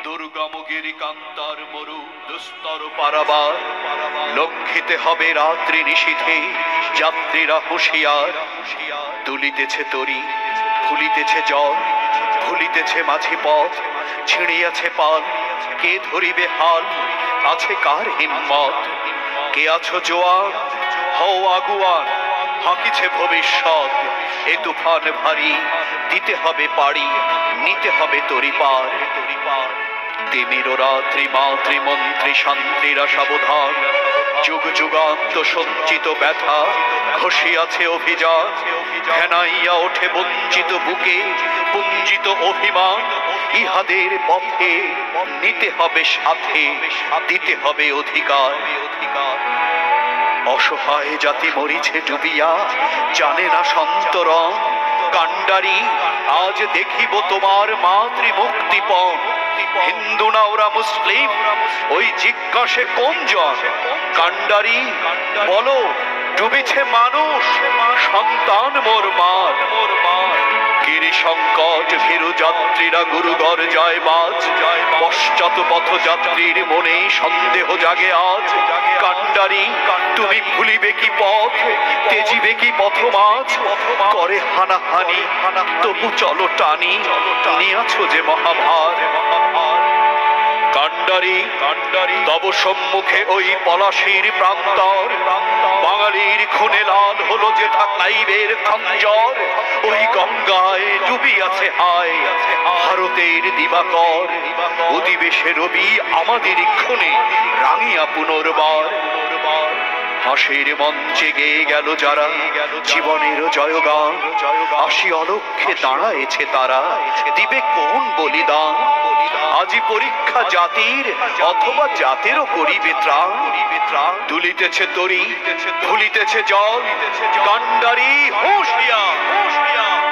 দুর্গমগিরি কান্তার মরু দুস্তর পারাবার লঙ্ঘিতে হবে রাত্রি নিশীথে যাত্রীরা হুঁশিয়ার। তুলিতেছে তরি ফুলিতেছে জল ভুলিতেছে মাঝি পথ ছিঁড়িয়াছে পাল কে ধরিবে হাল আছে কার হিম্মত। কে আছো জোয়ান হও আগুয়ান হাঁকিছে ভবিষ্যৎ এ তুফান ভারী দিতে হবে পাড়ি নিতে হবে তরি পার। তিমির রাত্রি মাতৃমন্ত্রী শান্তিরা সাবধান যুগ যুগান্ত সঞ্চিত ব্যথা ঘষিয়াছে অভিযান। ঘেনাইয়া ওঠে বঞ্চিত বুকে পুঞ্জিত অভিমান ইহাদের পথে নিতে হবে সাথে দিতে হবে অধিকার। অসহায় জাতি মরিছে ডুবিয়া জানে না সন্তরণ কান্ডারি আজ দেখিব তোমার মাতৃমুক্তিপণ। হিন্দু না ওরা মুসলিম ওই জিজ্ঞাসে কোন জন কান্ডারি বলো ডুবিছে মানুষ সন্তান মোর মার। গিরি সংকট ভীরু যাত্রীরা গুরুগর জয়বাজ পশ্চাৎ পথযাত্রীর মনে সন্দেহ জাগে আজ। কান্ডারি তুমি ভুলিবে কি পথ তেজিবে কি পথমাঝ করে হানাহানি তবু চলো টানি নিয়াছো যে মহাভার। কান্ডারি তব সম্মুখে ওই পলাশির প্রান্তর বাঙালির খুনে লাল হলো যে থাকাইবের খঞ্জর। ওই গঙ্গায় ডুবিয়াছে হায় ভারতের দিবাকর অধিবেশে রবি আমাদের খুনে রাঙিয়া পুনর্বার। হাসির মঞ্চে গেয়ে গেল যারা জীবনের জয়গান আসি অলক্ষ্যে দাঁড়ায়েছে তারা দিবে কোন বলিদান। আজি পরীক্ষা জাতির অথবা জাতেরও করিবে ত্রাণ। তুলিতেছে তরি ফুলিতেছে জল কান্ডারি